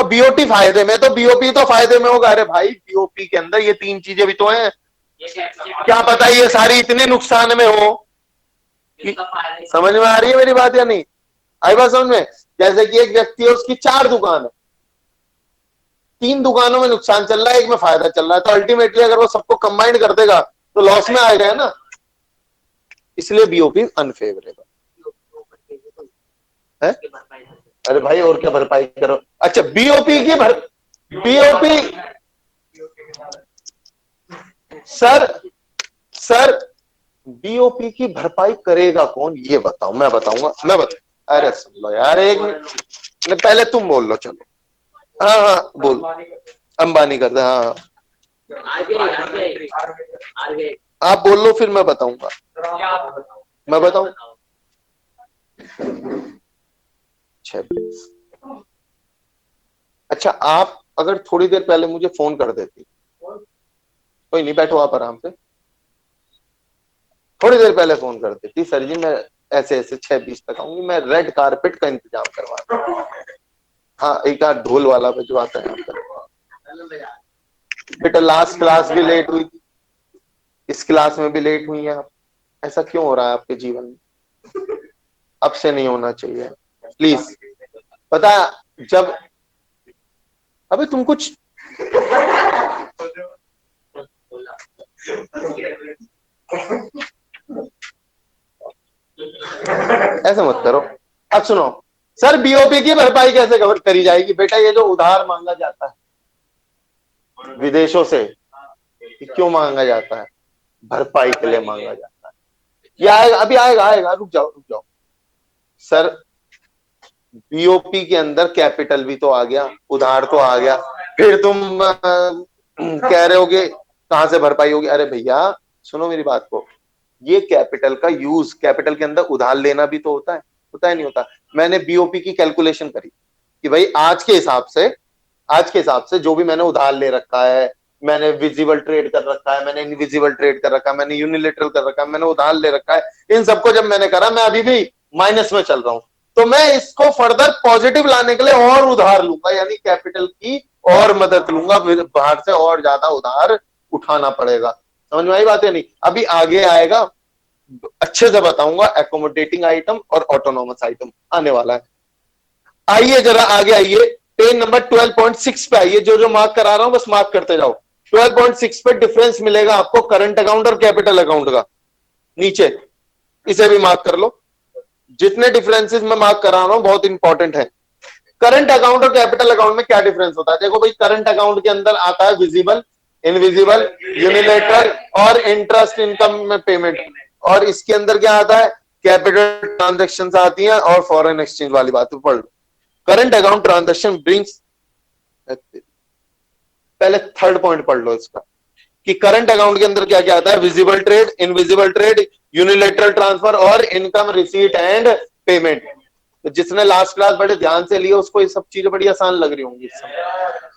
BOT फायदे में, तो बीओपी तो फायदे में होगा। अरे भाई बीओपी के अंदर ये तीन चीजें भी तो हैं, क्या पता ये सारी इतने नुकसान में हो। समझ में आ रही है मेरी बात या नहीं? आई बात समझ में? जैसे कि एक व्यक्ति है, उसकी 4 दुकान है, 3 दुकानों में नुकसान चल रहा है, एक में फायदा चल रहा है, तो अल्टीमेटली अगर वो सबको कंबाइंड कर देगा तो लॉस में आएगा ना। इसलिए बीओपी अनफेवरेबल है। अरे भाई और क्या भरपाई करो। अच्छा बीओपी की बीओपी सर बीओपी की भरपाई करेगा कौन ये बताओ? मैं बताऊंगा, अरे सुन लो यार एक मिनट, पहले तुम बोल लो। चलो हाँ हाँ बोल। अंबानी करते हाँ, आप बोल लो फिर मैं बताऊंगा। मैं बताऊं 26। अच्छा आप अगर थोड़ी देर पहले मुझे फोन कर देती, कोई नहीं बैठो आप आराम से, थोड़ी देर पहले फोन कर देती, सर जी मैं ऐसे ऐसे 6:20 तक आऊंगी, मैं रेड कारपेट का इंतजाम करवा दूं। हाँ एक आध ढोल वाला बजवाता है बेटा। लास्ट क्लास भी लेट हुई थी, इस क्लास में भी लेट हुई है आप। ऐसा क्यों हो रहा है आपके जीवन में? अब से नहीं होना चाहिए प्लीज। पता जब अबे तुम कुछ ऐसे मत करो। अब सुनो सर, बीओपी की भरपाई कैसे कवर करी जाएगी? बेटा ये जो उधार मांगा जाता है विदेशों से, क्यों मांगा जाता है? भरपाई के लिए मांगा जाता है। ये आएगा, अभी आएगा आएगा, रुक जाओ सर। बीओपी के अंदर कैपिटल भी तो आ गया, उधार तो आ गया, फिर तुम कह रहे हो कि कहां से भरपाई होगी? अरे भैया सुनो मेरी बात को, ये कैपिटल का यूज, कैपिटल के अंदर उधार लेना भी तो होता है नहीं होता? मैंने बीओपी की कैलकुलेशन करी कि भाई आज के हिसाब से जो भी मैंने उधार ले रखा है, मैंने विजिबल ट्रेड कर रखा है, मैंने इनविजिबल ट्रेड कर रखा है, मैंने यूनिलेटरल कर रखा है, मैंने उधार ले रखा है, इन सबको जब मैंने करा मैं अभी भी माइनस में चल रहा हूं। तो मैं इसको फर्दर पॉजिटिव लाने के लिए और उधार लूंगा, यानी कैपिटल की और मदद लूंगा, बाहर से और ज्यादा उधार उठाना पड़ेगा। समझ में आई बात है? नहीं अभी आगे आएगा, अच्छे से बताऊंगा। एकोमोडेटिंग आइटम और ऑटोनोमस आइटम आने वाला है। आइए जरा आगे आइए, पेज नंबर 12.6 पे आइए। जो जो मार्क करा रहा हूं बस मार्क करते जाओ। 12.6 पे डिफरेंस मिलेगा आपको करंट अकाउंट और कैपिटल अकाउंट का, नीचे इसे भी मार्क कर लो। जितने डिफरेंसेस मैं मार्क करा रहा हूं बहुत इंपॉर्टेंट है। करंट अकाउंट और कैपिटल अकाउंट में क्या डिफरेंस होता है? देखो भाई, करंट अकाउंट के अंदर आता है विजिबल, इनविजिबल, यूनिलेटरल और इंटरेस्ट इनकम में पेमेंट, और इसके अंदर क्या आता है? कैपिटल ट्रांजेक्शन आती है और फॉरेन एक्सचेंज वाली बात पढ़ लो। करंट अकाउंट ट्रांजेक्शन ब्रिंग्स, पहले थर्ड पॉइंट पढ़ लो इसका कि करंट अकाउंट के अंदर क्या क्या आता है? Visible trade, invisible trade, unilateral transfer और इनकम रिसीट एंड पेमेंट। तो जिसने लास्ट क्लास बड़े ध्यान से लिए उसको ये सब चीजें बड़ी आसान लग रही होंगी इस समय।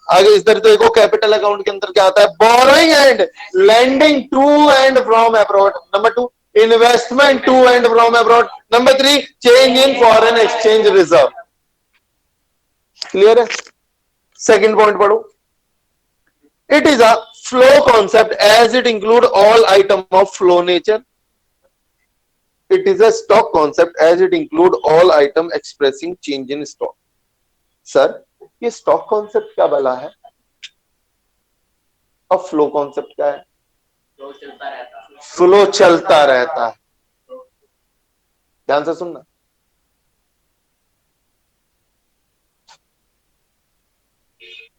आगे इस तरह देखो, कैपिटल अकाउंट के अंदर क्या आता है? Borrowing and lending to and from abroad. Number 2 investment to and from abroad. Number 3 change in foreign exchange reserve. Clear है? सेकंड पॉइंट पढ़ो। It is a flow concept as it include all item of flow nature. It is a stock concept as it include all item expressing change in stock. Sir ये stock concept क्या भला है और flow concept क्या है? Flow चलता रहता है। ध्यान से सुनना।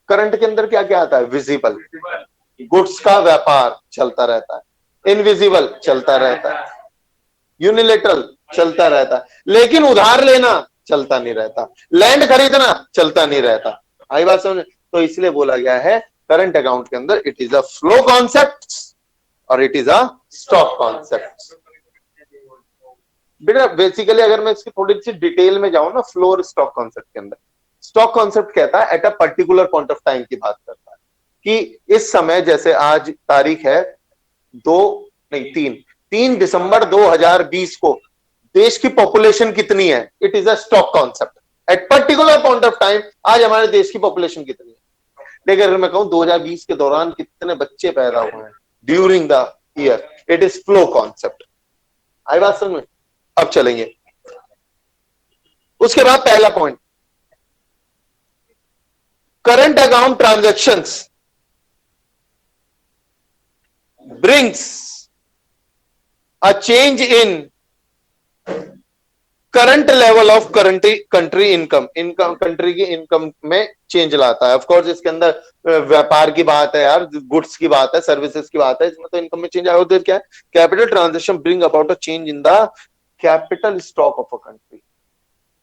करंट के अंदर क्या क्या आता है? विजिबल, गुड्स का व्यापार चलता रहता है, इनविजिबल चलता रहता है, यूनिलेटरल चलता रहता है, लेकिन उधार लेना चलता नहीं रहता, लैंड खरीदना चलता नहीं रहता। आई बात समझ? तो इसलिए बोला गया है करंट अकाउंट के अंदर it is a flow concept और it is a stock concept. बेटा बेसिकली अगर मैं इसकी थोड़ी सी डिटेल में जाऊं ना, फ्लो और स्टॉक कॉन्सेप्ट के अंदर, स्टॉक कॉन्सेप्ट कहता है at a particular point of time की बात करता है कि इस समय, जैसे आज तारीख है 3 दिसंबर 2020 को देश की पॉपुलेशन कितनी है? It is a stock concept. At particular point of time आज हमारे देश की पॉपुलेशन कितनी है, लेकिन अगर मैं कहूं 2020 के दौरान कितने बच्चे पैदा हुए हैं during the year, it is flow concept. आई बात समझ में? अब चलेंगे उसके बाद पहला point, current account transactions brings a change in current level of country income, country की इनकम में चेंज लाता है। ऑफ कोर्स इसके अंदर व्यापार की बात है यार, गुड्स की बात है, सर्विसेज की बात है, इसमें तो इनकम में चेंज आया। उधर क्या है, capital transaction bring about a change in the capital stock of a country.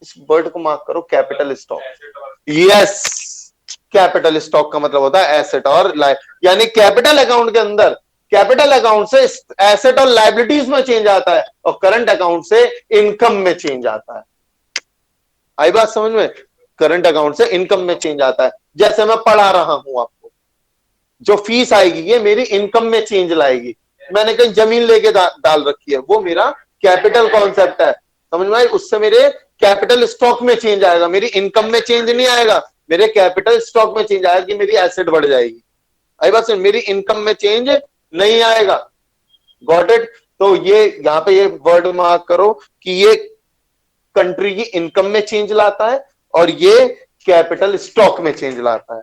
इस वर्ड को मार्क करो, capital stock. Yes, capital stock का मतलब होता है एसेट और यानी कैपिटल अकाउंट के अंदर, कैपिटल अकाउंट से एसेट और लाइबिलिटीज में चेंज आता है और करंट अकाउंट से इनकम में चेंज आता है। आई बात समझ में? करंट अकाउंट से इनकम में चेंज आता है। जैसे मैं पढ़ा रहा हूं आपको, जो फीस आएगी ये मेरी इनकम में चेंज लाएगी। मैंने कहीं जमीन लेके डाल रखी है, वो मेरा कैपिटल कॉन्सेप्ट है, समझ में? उससे मेरे कैपिटल स्टॉक में चेंज आएगा, मेरी इनकम में चेंज नहीं आएगा, मेरे कैपिटल स्टॉक में चेंज आएगा कि मेरी एसेट बढ़ जाएगी। आई बात समझ? मेरी इनकम में चेंज नहीं आएगा। Got it? तो ये यहां पे ये वर्ड मार्क करो कि ये कंट्री की इनकम में चेंज लाता है और ये कैपिटल स्टॉक में चेंज लाता है।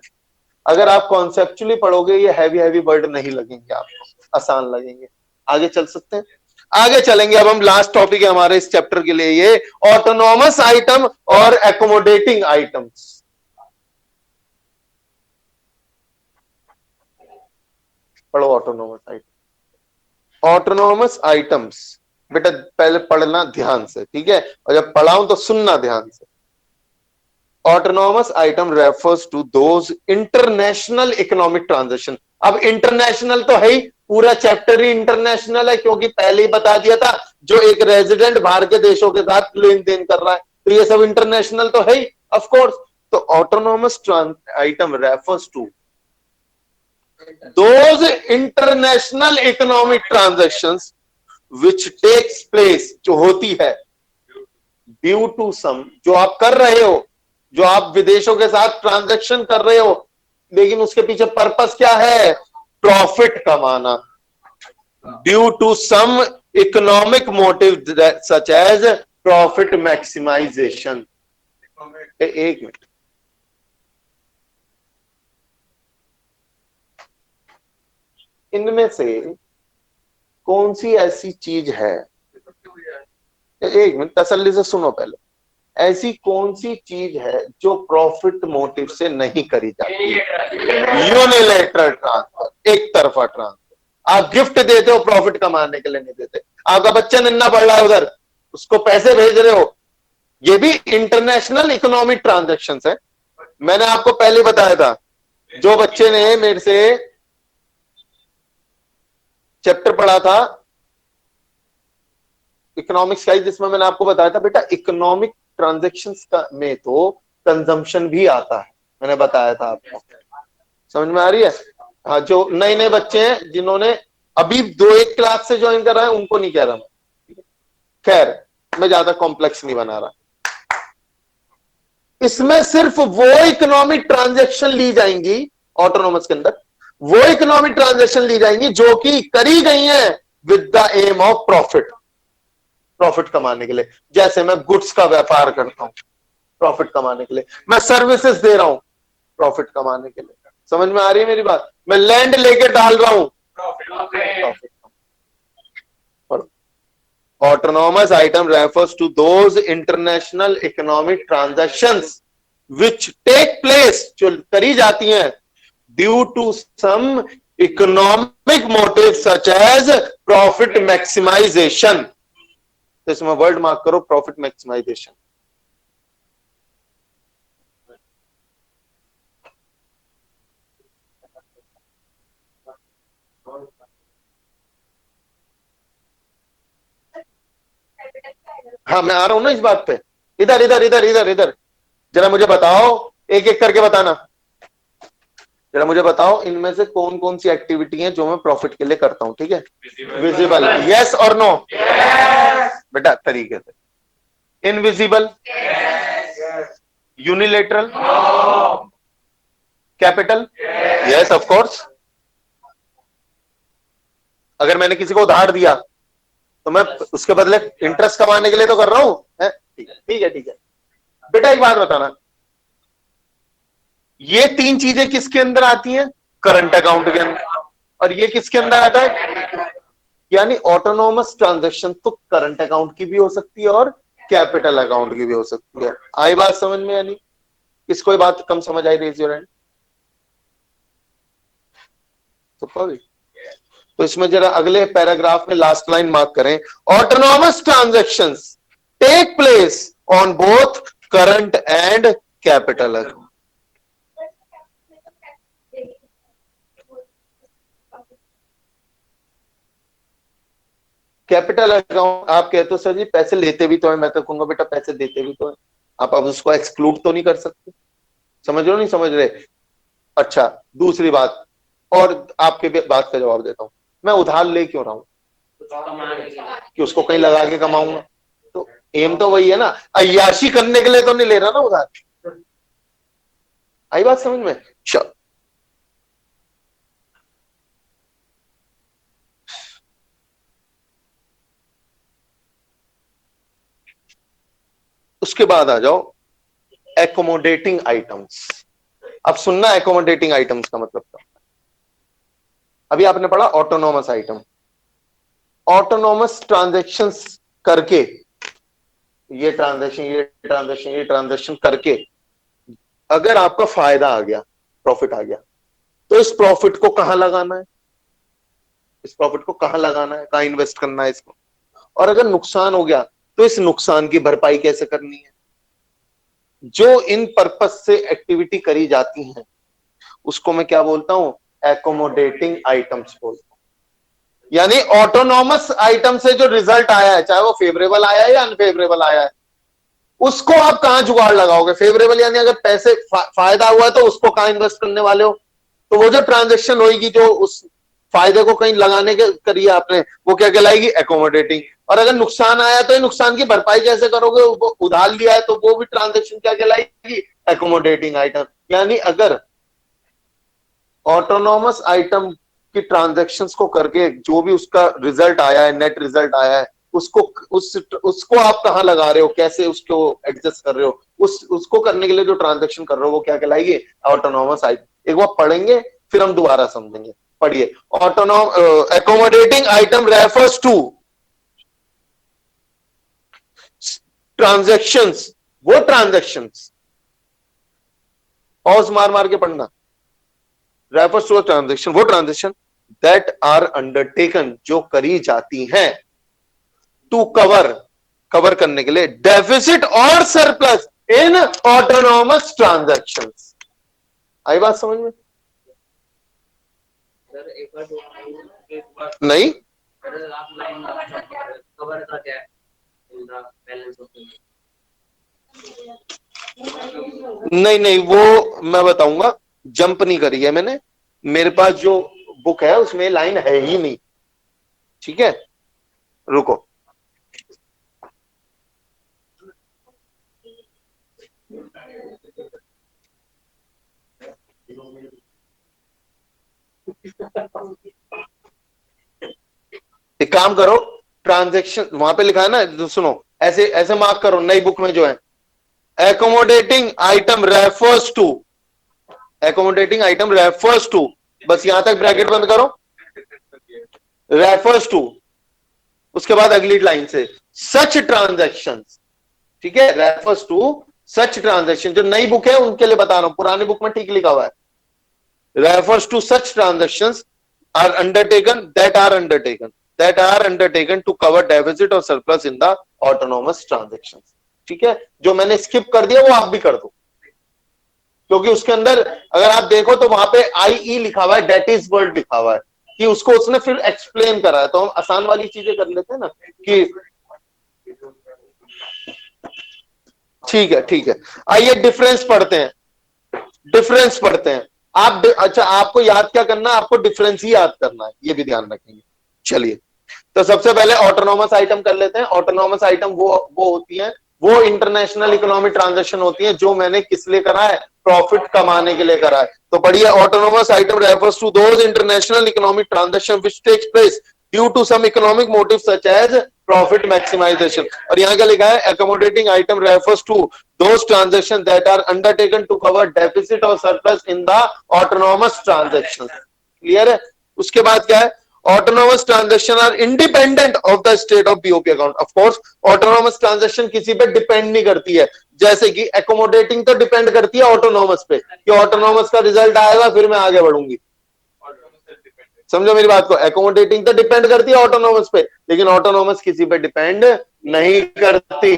अगर आप कॉन्सेप्चुअली पढ़ोगे ये हैवी हैवी वर्ड नहीं लगेंगे आपको, आसान लगेंगे। आगे चल सकते हैं? आगे चलेंगे। अब हम लास्ट टॉपिक है हमारे इस चैप्टर के लिए, ये ऑटोनॉमस आइटम और एकोमोडेटिंग आइटम्स। पढ़ो ऑटोनॉमस आइटम। ऑटोनॉमस आइटम्स बेटा पहले पढ़ना ध्यान से, ठीक है? और जब पढ़ाऊं तो सुनना ध्यान से। Autonomous item refers to those international economic transaction. अब इंटरनेशनल तो है ही, पूरा चैप्टर ही इंटरनेशनल है, क्योंकि पहले ही बता दिया था जो एक रेजिडेंट बाहर के देशों के साथ लेन देन कर रहा है, तो ये सब इंटरनेशनल तो है ही ऑफ कोर्स। तो autonomous item refers to those international economic transactions which takes place, जो होती है ड्यू टू सम, जो आप कर रहे हो, जो आप विदेशों के साथ ट्रांजैक्शन कर रहे हो, लेकिन उसके पीछे पर्पस क्या है? प्रॉफिट कमाना। Due to some economic motive such as profit maximization. एक मिनट, इनमें से कौन सी ऐसी चीज है, एक मिनट तसल्ली से सुनो पहले, ऐसी कौन सी चीज है जो प्रॉफिट मोटिव से नहीं करी जाती? यूनिलेटरल ट्रांसफर, एक तरफा ट्रांसफर। आप गिफ्ट देते हो प्रॉफिट कमाने के लिए नहीं देते। आपका बच्चा नन्ना पढ़ रहा है उधर, उसको पैसे भेज रहे हो, ये भी इंटरनेशनल इकोनॉमिक ट्रांजेक्शन है। मैंने आपको पहले बताया था, जो बच्चे ने मेरे से चैप्टर पढ़ा था इकोनॉमिक्स का, जिसमें मैंने आपको बताया था बेटा इकोनॉमिक ट्रांजैक्शंस का में तो कंजम्पशन भी आता है, मैंने बताया था आपको। समझ में आ रही है? हाँ, जो नए नए बच्चे हैं जिन्होंने अभी 2-1 क्लास से ज्वाइन कर रहा है उनको नहीं कह रहा मैं, खैर मैं ज्यादा कॉम्प्लेक्स नहीं बना रहा। इसमें सिर्फ वो इकोनॉमिक ट्रांजैक्शन ली जाएंगी ऑटोनॉमस के अंदर, वो इकोनॉमिक ट्रांजैक्शन ली जाएंगी जो कि करी गई है with the aim of profit, profit कमाने के लिए। जैसे मैं गुड्स का व्यापार करता हूं प्रॉफिट कमाने के लिए, मैं सर्विसेज दे रहा हूं प्रॉफिट कमाने के लिए। समझ में आ रही है मेरी बात? मैं लैंड लेके डाल रहा हूं profit. Autonomous item refers to those international economic transactions which take place, जो करी जाती हैं due to some economic motive such as profit maximization. तो इसमें वर्ड मार्क करो प्रॉफिट मैक्सिमाइजेशन। हाँ मैं आ रहा हूं ना इस बात पे, इधर इधर इधर इधर इधर जरा मुझे बताओ, एक एक करके बताना। जरा मुझे बताओ इनमें से कौन कौन सी एक्टिविटी है जो मैं प्रॉफिट के लिए करता हूं, ठीक है? विजिबल, यस और नो? बेटा तरीके से। Invisible, unilateral, capital, yes of course. अगर मैंने किसी को उधार दिया तो मैं उसके बदले इंटरेस्ट कमाने के लिए तो कर रहा हूं, है? ठीक है ठीक है ठीक है। बेटा एक बात बताना, ये तीन चीजें किसके अंदर आती हैं? करंट अकाउंट के अंदर। और ये किसके अंदर आता है? यानी ऑटोनोमस ट्रांजैक्शन तो करंट अकाउंट की भी हो सकती है और कैपिटल अकाउंट की भी हो सकती है। आई बात समझ में? यानी किसको ये बात कम समझ आई? Raise your hand. तो इसमें जरा अगले पैराग्राफ में लास्ट लाइन मार्क करें, autonomous transactions take place on both current and capital account. Capital account आप कहते हो सर जी पैसे लेते भी तो है, मैं तो कहूंगा बेटा पैसे देते भी तो है, आप अब उसको एक्सक्लूड तो नहीं कर सकते। समझ रहे हो नहीं समझ रहे? अच्छा दूसरी बात, और आपके बात का जवाब देता हूं, मैं उधार ले क्यों रहा हूं? कि उसको कहीं लगा के कमाऊंगा? तो एम तो वही है ना, अय्याशी करने के लिए तो नहीं ले रहा ना उधार। आई बात समझ में? चल उसके बाद आ जाओ एकोमोडेटिंग आइटम्स। अब सुनना एकोमोडेटिंग आइटम्स का मतलब क्या? अभी आपने पढ़ा ऑटोनोमस आइटम, ऑटोनोमस ट्रांजैक्शंस करके, ये ट्रांजैक्शन ये ट्रांजैक्शन ये ट्रांजैक्शन करके अगर आपका फायदा आ गया, प्रॉफिट आ गया, तो इस प्रॉफिट को कहां लगाना है? इस प्रॉफिट को कहां लगाना है, कहां इन्वेस्ट करना है इसको? और अगर नुकसान हो गया तो इस नुकसान की भरपाई कैसे करनी है? जो इन पर्पस से एक्टिविटी करी जाती है उसको मैं क्या बोलता हूं? एकोमोडेटिंग आइटम्स बोलता हूं। यानी ऑटोनॉमस आइटम से जो रिजल्ट आया है, चाहे वो फेवरेबल आया है या अनफेवरेबल आया है, उसको आप कहां जुगाड़ लगाओगे? फेवरेबल यानी अगर पैसे फायदा हुआ है तो उसको कहां इन्वेस्ट करने वाले हो? तो वो जो ट्रांजेक्शन होगी जो उस फायदे को कहीं लगाने के करिए आपने, वो क्या कहलाएगी? एकोमोडेटिंग। और अगर नुकसान आया तो नुकसान की भरपाई कैसे करोगे? वो उधार लिया है तो वो भी ट्रांजेक्शन क्या कहलाएगी? Accommodating item. यानी अगर ऑटोनॉमस आइटम की ट्रांजेक्शन्स को करके जो भी उसका रिजल्ट आया है, नेट रिजल्ट आया है, उसको उसको आप कहां लगा रहे हो, कैसे उसको एडजस्ट कर रहे हो, उसको करने के लिए जो ट्रांजेक्शन कर रहे हो वो क्या कहलाएगी? Autonomous item. एक बार पढ़ेंगे फिर हम दोबारा समझेंगे। पढ़िए, autonomous accommodating item refers to transactions, वो ट्रांजेक्शंस, पॉज मार मार के पढ़ना, रेफर्स टू ट्रांजेक्शन, वो ट्रांजेक्शन दैट आर अंडरटेकन, जो करी जाती हैं, टू कवर, कवर करने के लिए, डेफिसिट और सरप्लस इन ऑटोनॉमस ट्रांजेक्शंस। आई बात समझ में? नहीं नहीं नहीं, वो मैं बताऊंगा, जंप नहीं करी है मैंने, मेरे पास जो बुक है उसमें लाइन है ही नहीं। ठीक है रुको, एक काम करो, ट्रांजेक्शन वहां पे लिखा है ना, तो सुनो, ऐसे ऐसे मार्क करो नई बुक में जो है, accommodating item refers to, accommodating item refers to, बस यहां तक ब्रैकेट बंद करो, रेफर्स टू, उसके बाद अगली लाइन से सच ट्रांजेक्शन। ठीक है, रेफर्स टू सच ट्रांजेक्शन, जो नई बुक है उनके लिए बता रहा हूं, पुरानी बुक में ठीक लिखा हुआ है, refers to such transaction are undertaken, that are undertaken to cover deficit और surplus in the autonomous transaction. ठीक है, जो मैंने स्किप कर दिया वो आप भी कर दो, क्योंकि उसके अंदर अगर आप देखो तो वहां पे IE लिखा हुआ है, डेट इज वर्ड लिखा हुआ है, कि उसको उसने फिर एक्सप्लेन करा है। तो हम आसान वाली चीजें कर लेते हैं ना कि ठीक है, आइए डिफरेंस पढ़ते हैं, डिफरेंस पढ़ते हैं। आप अच्छा, आपको याद क्या करना है? आपको डिफरेंस ही याद करना है, ये भी ध्यान रखेंगे। चलिए, तो सबसे पहले ऑटोनॉमस आइटम कर लेते हैं। ऑटोनॉमस आइटम वो होती हैं, वो इंटरनेशनल इकोनॉमिक ट्रांजैक्शन होती है जो मैंने किस लिए करा है, प्रॉफिट कमाने के लिए करा है। तो पढ़िए, autonomous item refers to those international economic transaction which takes place due to some economic motive such as profit maximisation. और यहाँ क्या लिखा है, accommodating item refers to those transaction that are undertaken to cover deficit और surplus in the autonomous transaction. Clear है? उसके बाद क्या है, autonomous transaction are independent of the state of BOP account। of course autonomous transaction किसी पे depend नहीं करती है, जैसे कि accommodating तो डिपेंड करती है autonomous पे कि autonomous का रिजल्ट आएगा फिर मैं आगे बढ़ूंगी। समझो मेरी बात को, accommodating तो डिपेंड करती है autonomous पे, लेकिन autonomous किसी पे डिपेंड नहीं करती।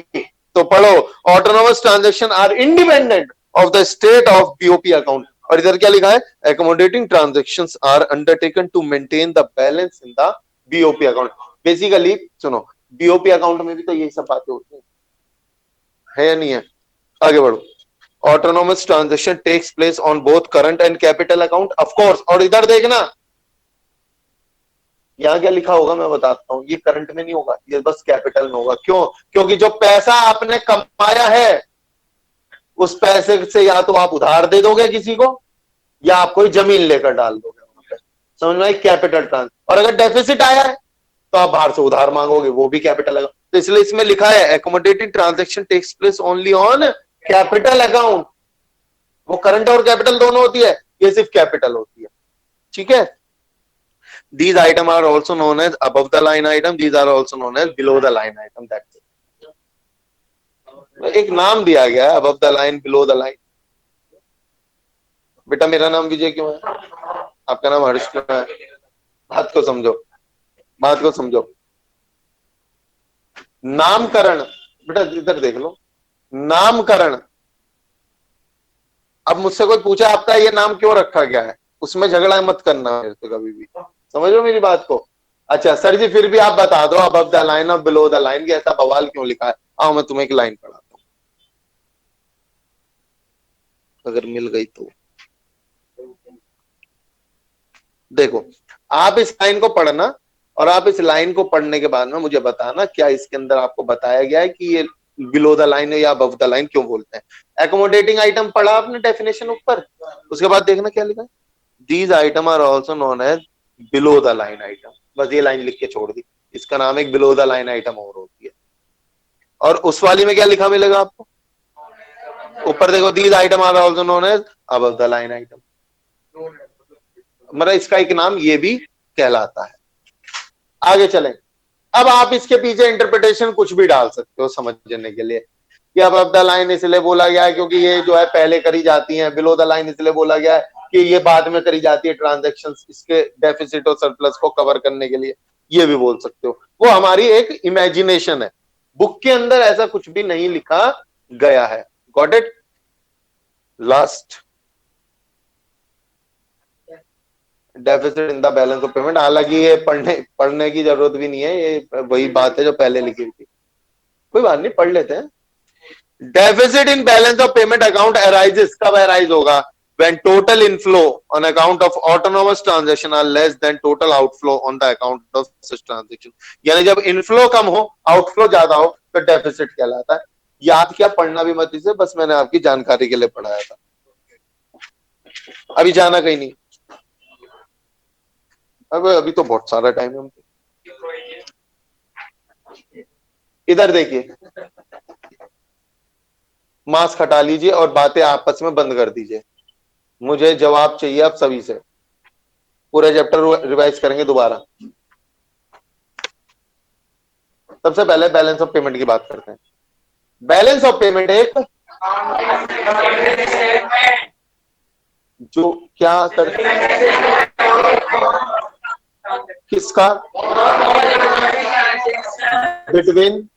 तो पढ़ो, autonomous transaction are independent of the state of BOP account। और इधर क्या लिखा है, accommodating transactions are undertaken to maintain the balance in the BOP account। Basically सुनो, BOP अकाउंट में भी तो यही सब बातें होती है या नहीं है? आगे बढ़ो। Autonomous transaction takes place on both current and capital account, of course. और इधर देखना, यहां क्या लिखा होगा मैं बताता हूं, ये करंट में नहीं होगा, ये बस कैपिटल में होगा। क्यों? क्योंकि जो पैसा आपने कमाया है उस पैसे से या तो आप उधार दे दोगे किसी को, या आप कोई जमीन लेकर डाल दोगे वहां पे। समझ में आई? Capital transfer. और अगर डेफिसिट आया है तो आप बाहर से उधार मांगोगे, वो भी कैपिटल अकाउंट। तो इसलिए इसमें लिखा है accommodated transaction takes place only on capital account. वो करंट और कैपिटल दोनों होती है, ये सिर्फ कैपिटल होती है। ठीक है? These items are also known as above the line item, these are also known as below the line item। That's it। एक नाम दिया गया है, above the line, below the line. बेटा मेरा नाम विजय क्यों है, आपका नाम हर्ष क्यों है? बात को समझो, बात को समझो। नामकरण, बेटा इधर देख लो, नामकरण। अब मुझसे कोई पूछा आपका ये नाम क्यों रखा गया है, उसमें झगड़ा मत करना मेरे से कभी भी। समझ लो मेरी बात को? अच्छा सर जी, फिर भी आप बता दो अबव द लाइन और बिलो द लाइन की ऐसा बवाल क्यों लिखा है। आओ मैं तुम्हें एक लाइन पढ़ाता हूं, अगर मिल गई तो। देखो, आप इस लाइन को पढ़ना और आप इस लाइन को पढ़ने के बाद में मुझे बताना क्या इसके अंदर आपको बताया गया है कि ये बिलो द लाइन है या अबव द लाइन क्यों बोलते हैं। एकोमोडेटिंग आइटम पढ़ा आपने डेफिनेशन ऊपर, उसके बाद देखना क्या लिखा है, these item are also known as below the line item. बस ये लाइन लिख के छोड़ दी, इसका नाम एक बिलो द लाइन आइटम और होती है। और उस वाली में क्या लिखा मिलेगा आपको, ऊपर देखो, these item are also known as above the line item. मतलब इसका एक नाम ये भी कहलाता है। आगे चलें। अब आप इसके पीछे इंटरप्रिटेशन कुछ भी डाल सकते हो समझने के लिए कि अब द लाइन इसलिए बोला गया है क्योंकि ये जो है पहले करी जाती है, बिलो द लाइन इसलिए बोला गया है कि ये बाद में करी जाती है ट्रांजैक्शन, इसके डेफिसिट और सरप्लस को कवर करने के लिए। ये भी बोल सकते हो, वो हमारी एक इमेजिनेशन है, बुक के अंदर ऐसा कुछ भी नहीं लिखा गया है। Got it? Last, deficit in the balance of payment. हालांकि ये पढ़ने की जरूरत भी नहीं है, ये वही बात है जो पहले लिखी थी। कोई बात नहीं, पढ़ लेते हैं। Deficit in balance of payment account arises, कब अराइज होगा, when total inflow on account of autonomous transaction are less than total outflow on the account of such transaction। यानी जब इनफ्लो कम हो, आउटफ्लो ज्यादा हो, तो डेफिसिट कहलाता है। याद क्या, पढ़ना भी मत इसे, बस मैंने आपकी जानकारी के लिए पढ़ाया था, अभी जाना कहीं नहीं। अब अभी तो बहुत सारा टाइम है हमको। इधर देखिए, मास्क हटा लीजिए और बातें आपस में बंद कर दीजिए। मुझे जवाब चाहिए आप सभी से, पूरे चैप्टर रिवाइज करेंगे दोबारा। सबसे पहले बैलेंस ऑफ पेमेंट की बात करते हैं। बैलेंस ऑफ पेमेंट एक जो क्या करते किसका, बिटवीन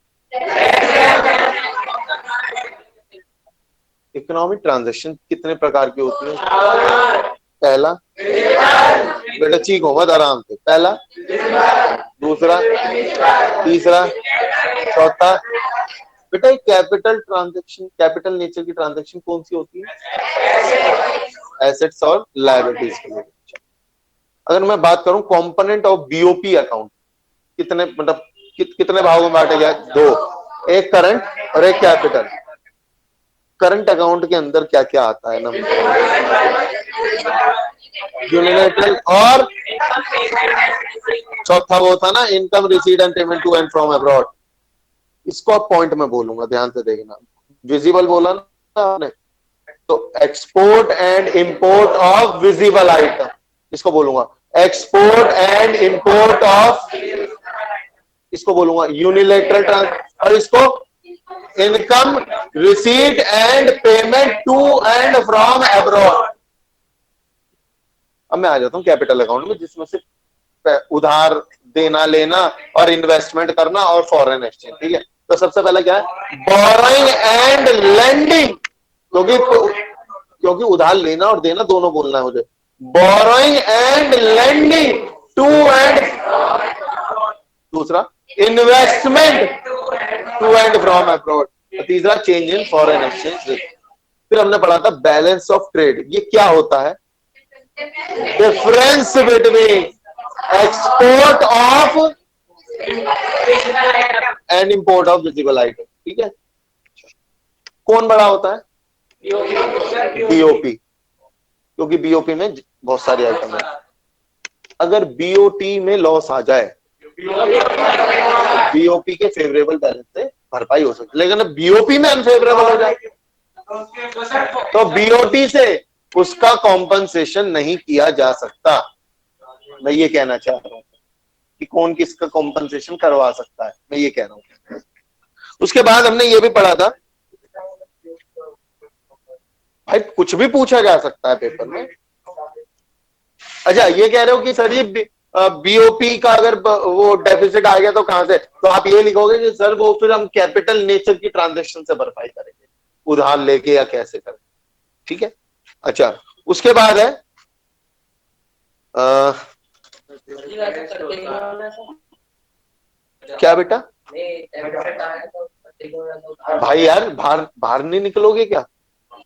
इकोनॉमिक ट्रांजैक्शन कितने प्रकार की होती है। पहला, बेटा चीखो मत, आराम से। पहला, दूसरा, तीसरा, चौथा। बेटा कैपिटल ट्रांजैक्शन, कैपिटल नेचर की ट्रांजैक्शन कौन सी होती है, एसेट्स और लायबिलिटीज के लिए। अगर मैं बात करूं कंपोनेंट ऑफ बीओपी अकाउंट, कितने मतलब कितने भागों में बांटा गया, दो। एक करंट और एक कैपिटल। करंट अकाउंट के अंदर क्या क्या आता है नंबर? यूनिलेटरल और चौथा वो था ना income receipt and payment to and from abroad. इसको अब पॉइंट में बोलूंगा, ध्यान से देखना। विजिबल बोला ना आपने, तो export and import of visible item, इसको बोलूंगा एक्सपोर्ट एंड इंपोर्ट ऑफ, इसको बोलूंगा यूनिलेटरल ट्रांसफर, और इसको income receipt and payment to and from abroad. अब मैं आ जाता हूं कैपिटल अकाउंट में, जिसमें से उधार देना लेना और इन्वेस्टमेंट करना और फॉरेन एक्सचेंज। ठीक है, तो सबसे पहले क्या है? बोरोइंग एंड लेंडिंग, क्योंकि उधार लेना और देना दोनों बोलना है मुझे। Borrowing and lending to and, दूसरा investment to and from abroad, तीसरा चेंज इन फॉरेन एक्सचेंज। फिर हमने पढ़ा था बैलेंस ऑफ ट्रेड, ये क्या होता है? Difference between export of and import of visible item. ठीक है, कौन बड़ा होता है? बीओपी, क्योंकि बीओपी में बहुत सारे आइटम है। अगर बीओटी में लॉस आ जाए, बीओपी के फेवरेबल बैलेंस से भरपाई हो सकती है, लेकिन बीओपी में अनफेवरेबल हो जाए तो बीओटी से उसका कॉम्पनसेशन नहीं किया जा सकता। मैं ये कहना चाह रहा हूं कि कौन किसका कॉम्पनसेशन करवा सकता है, मैं ये कह रहा हूं। उसके बाद हमने ये भी पढ़ा था, भाई कुछ भी पूछा जा सकता है पेपर में। अच्छा, ये कह रहे हो कि सर ये बीओपी का अगर वो डेफिसिट आ गया तो कहां से, तो आप ये लिखोगे कि सर वो फिर हम कैपिटल नेचर की ट्रांजैक्शन से भरपाई करेंगे, उधार लेके या कैसे करें। ठीक है, अच्छा उसके बाद है क्या बेटा? भाई यार बाहर बाहर नहीं निकलोगे क्या?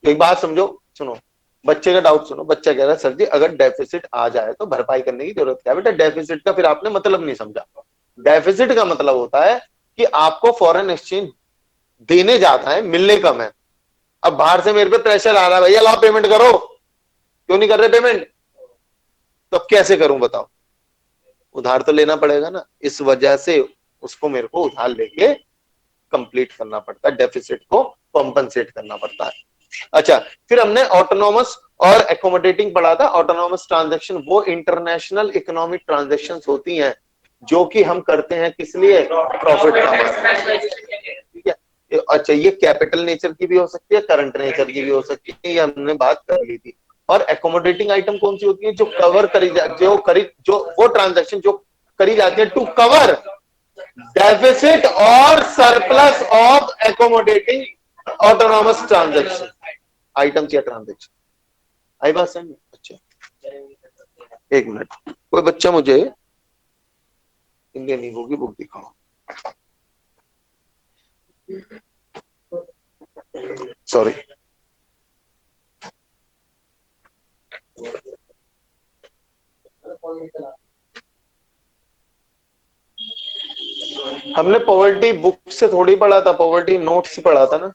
एक बात समझो, सुनो बच्चे का डाउट सुनो। बच्चा कह रहा है सर जी अगर डेफिसिट आ जाए तो भरपाई करने की जरूरत क्या है? बेटा डेफिसिट का फिर आपने मतलब नहीं समझा। डेफिसिट का मतलब होता है कि आपको फॉरेन एक्सचेंज देने जाता है, मिलने कम है। अब बाहर से मेरे पे प्रेशर आ रहा है, भैया लाओ पेमेंट करो, क्यों नहीं कर रहे पेमेंट? तो कैसे करूं बताओ? उधार तो लेना पड़ेगा ना, इस वजह से उसको मेरे को उधार लेके कंप्लीट करना पड़ता है, डेफिसिट को कॉम्पनसेट करना पड़ता है। अच्छा, फिर हमने ऑटोनॉमस और एकोमोडेटिंग पढ़ा था। ऑटोनॉमस ट्रांजैक्शन वो इंटरनेशनल इकोनॉमिक ट्रांजैक्शन होती हैं जो कि हम करते हैं किस लिए? प्रॉफिट कमाने। ठीक है, अच्छा ये कैपिटल नेचर की भी हो सकती है, करंट नेचर की भी हो सकती है, ये हमने बात कर ली थी। और एकोमोडेटिंग आइटम कौन सी होती है? जो कवर करी जो वो ट्रांजैक्शन जो करी जाती है टू कवर डेफिसिट और surplus of accommodating autonomous transaction items या ट्रांजैक्शन। आई बात समझ? अच्छा एक मिनट, कोई बच्चा मुझे इंडियन ईगो की बुक दिखाओ। सॉरी, हमने पॉवर्टी बुक से थोड़ी पढ़ा था, पॉवर्टी नोट से पढ़ा था ना।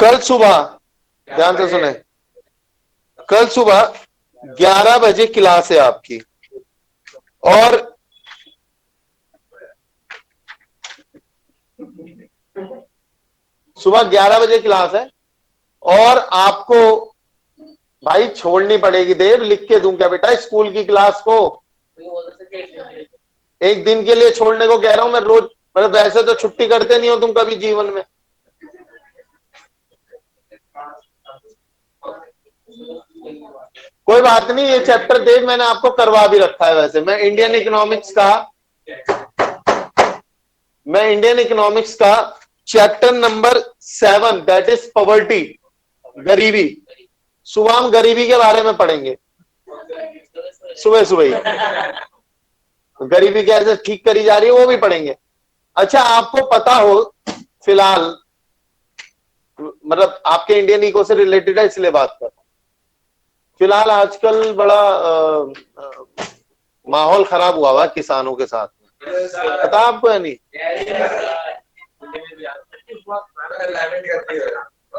कल सुबह ध्यान से सुने, कल सुबह 11 बजे क्लास है आपकी, और सुबह 11 बजे क्लास है, और आपको भाई छोड़नी पड़ेगी देर। लिख के दूं क्या बेटा स्कूल की क्लास को? एक दिन के लिए छोड़ने को कह रहा हूं मैं, रोज मतलब वैसे तो छुट्टी करते नहीं हो तुम कभी जीवन में। कोई बात नहीं, ये चैप्टर देख मैंने आपको करवा भी रखा है। वैसे मैं इंडियन इकोनॉमिक्स का chapter number 7 that is poverty, गरीबी, सुबह हम गरीबी के बारे में पढ़ेंगे। सुबह सुबह ही गरीबी कैसे ठीक करी जा रही है वो भी पढ़ेंगे। अच्छा, आपको पता हो फिलहाल, मतलब आपके इंडियन इको से रिलेटेड है इसलिए बात कर रहा हूं। फिलहाल आजकल बड़ा माहौल खराब हुआ हुआ किसानों के साथ में, पता आपको या नहीं?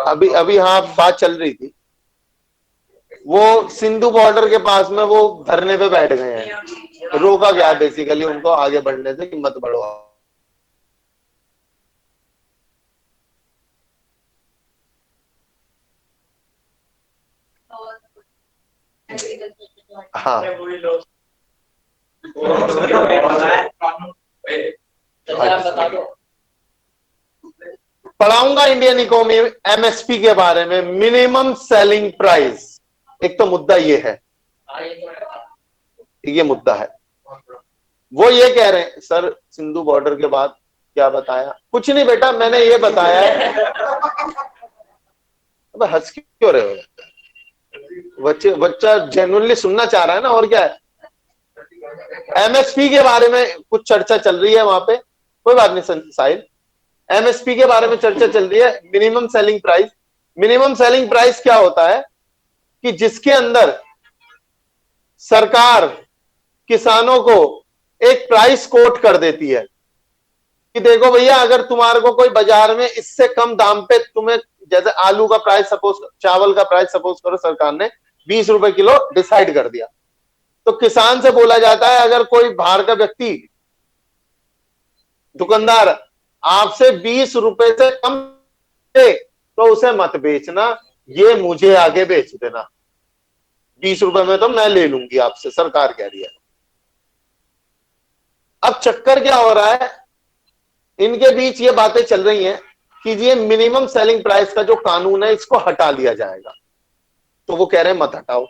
अभी अभी हाँ बात चल रही थी, वो सिंधु बॉर्डर के पास में वो धरने पे बैठ गए हैं, रोका गया बेसिकली उनको आगे बढ़ने से कि मत बढ़ो। हाँ पढ़ाऊंगा इंडियन इकोनॉमी एमएसपी के बारे में, मिनिमम सेलिंग प्राइस। एक तो मुद्दा ये है, ये मुद्दा है। वो ये कह रहे हैं सर सिंधु बॉर्डर के बाद क्या बताया? कुछ नहीं बेटा, मैंने ये बताया है। अब हंस क्यों रहे हो? बच्चा जेन्युइनली सुनना चाह रहा है ना, और क्या है। एमएसपी के बारे में कुछ चर्चा चल रही है वहां पे, कोई बात नहीं साहिल, एमएसपी के बारे में चर्चा चल रही है, minimum selling price. Minimum selling price क्या होता है कि जिसके अंदर सरकार किसानों को एक प्राइस कोट कर देती है कि देखो भैया, अगर तुम्हारे को कोई बाजार में इससे कम दाम पे तुम्हें, जैसे आलू का प्राइस सपोज, चावल का प्राइस सपोज करो सरकार ने 20 रुपए किलो डिसाइड कर दिया, तो किसान से बोला जाता है अगर कोई बाहर का व्यक्ति दुकानदार आपसे 20 रुपए से कम दे तो उसे मत बेचना, ये मुझे आगे बेच देना, 20 रुपए में तो मैं ले लूंगी आपसे, सरकार कह रही है। अब चक्कर क्या हो रहा है, इनके बीच ये बातें चल रही हैं कि ये मिनिमम सेलिंग प्राइस का जो कानून है इसको हटा लिया जाएगा, तो वो कह रहे हैं मत हटाओ,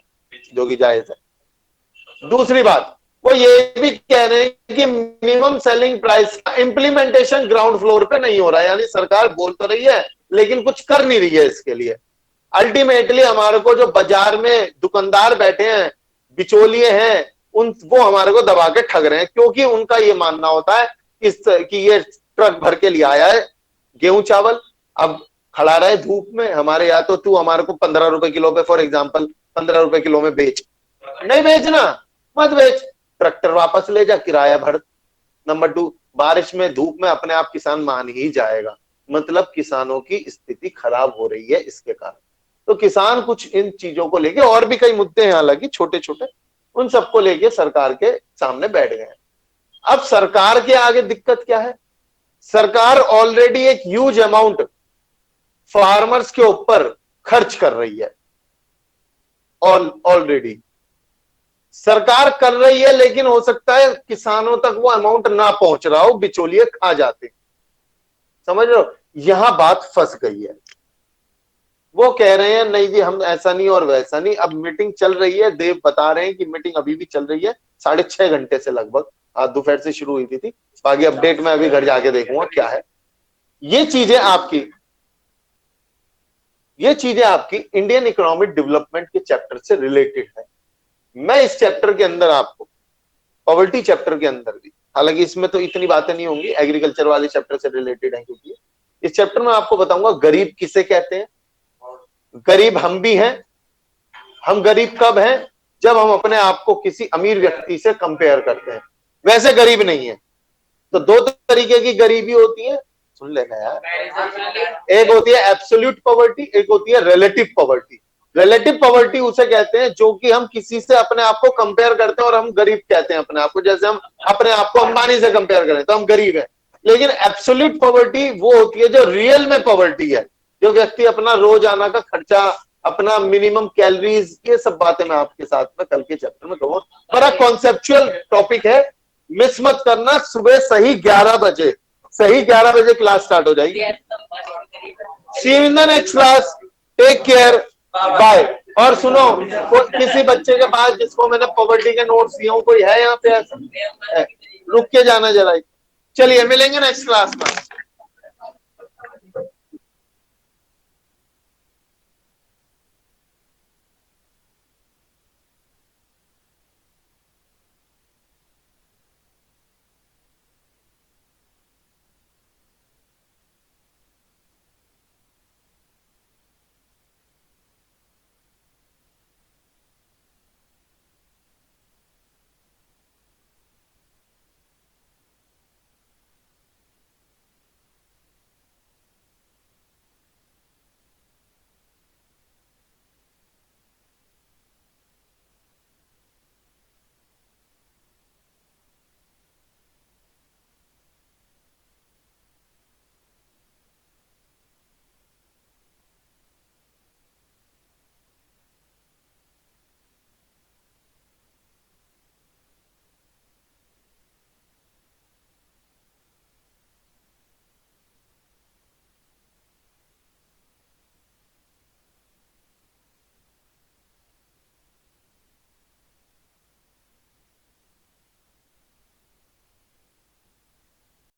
जो कि जायज है। दूसरी बात, वो ये भी कह रहे हैं कि मिनिमम सेलिंग प्राइस का इंप्लीमेंटेशन ग्राउंड फ्लोर पे नहीं हो रहा है, यानी सरकार बोल तो रही है लेकिन कुछ कर नहीं रही है इसके लिए। अल्टीमेटली हमारे को जो बाजार में दुकानदार बैठे हैं, बिचौलिए हैं, वो हमारे को दबा के ठग रहे हैं, क्योंकि उनका ये मानना होता है कि ये ट्रक भर के लिए आया है गेहूं चावल, अब खड़ा रहे धूप में हमारे, या तो तू हमारे को 15 रुपए किलो पे, फॉर एग्जाम्पल 15 रुपए किलो में बेच, नहीं बेचना मत बेच, ट्रैक्टर वापस ले जा, किराया भर। नंबर 2, बारिश में धूप में अपने आप किसान मान ही जाएगा, मतलब किसानों की स्थिति खराब हो रही है इसके कारण। तो किसान कुछ इन चीजों को लेके, और भी कई मुद्दे हैं हालांकि छोटे छोटे, उन सबको लेके सरकार के सामने बैठ गए हैं। अब सरकार के आगे दिक्कत क्या है, सरकार ऑलरेडी एक ह्यूज अमाउंट फार्मर्स के ऊपर खर्च कर रही है, ऑलरेडी सरकार कर रही है, लेकिन हो सकता है किसानों तक वो अमाउंट ना पहुंच रहा हो, बिचौलिए खा जाते, समझ रहे हो, यहां बात फंस गई है। वो कह रहे हैं नहीं जी हम ऐसा नहीं और वैसा नहीं, अब मीटिंग चल रही है, देव बता रहे हैं कि मीटिंग अभी भी चल रही है, 6.5 घंटे से लगभग, आज दोपहर से शुरू हुई थी, बाकी अपडेट मैं अभी घर जाके देखूंगा क्या है। ये चीजें आपकी इंडियन इकोनॉमिक डेवलपमेंट के चैप्टर से रिलेटेड है। मैं इस चैप्टर के अंदर आपको, पॉवर्टी चैप्टर के अंदर भी, हालांकि इसमें तो इतनी बातें नहीं होंगी, एग्रीकल्चर वाले चैप्टर से रिलेटेड है, क्योंकि इस चैप्टर में आपको बताऊंगा गरीब किसे कहते हैं। गरीब हम भी हैं, हम गरीब कब हैं, जब हम अपने आप को किसी अमीर व्यक्ति से कंपेयर करते हैं, वैसे गरीब नहीं है। तो 2 तरीके की गरीबी होती है, सुन लेना यार, एक होती है एब्सोल्यूट पॉवर्टी, एक होती है रिलेटिव पॉवर्टी। रिलेटिव पॉवर्टी उसे कहते हैं जो कि हम किसी से अपने आप को कंपेयर करते हैं और हम गरीब कहते हैं अपने आप को, जैसे हम अपने आप को अंबानी से कंपेयर करें तो हम गरीब हैं। लेकिन एब्सोल्यूट पॉवर्टी वो होती है जो रियल में पॉवर्टी है, जो व्यक्ति अपना रोजाना का खर्चा, अपना मिनिमम कैलोरीज, ये सब बातें मैं आपके साथ में कल के चैप्टर में कहूंगा। बड़ा कॉन्सेप्चुअल टॉपिक है, मिस मत करना। सुबह सही 11 बजे, सही 11 बजे क्लास स्टार्ट हो जाएगी। See you in the next class, take care, bye. और सुनो, किसी बच्चे के पास जिसको मैंने पॉवर्टी के नोट्स दिए हो, कोई है यहाँ पे ऐसा? रुक के जाना जरा, चलिए मिलेंगे नेक्स्ट क्लास में।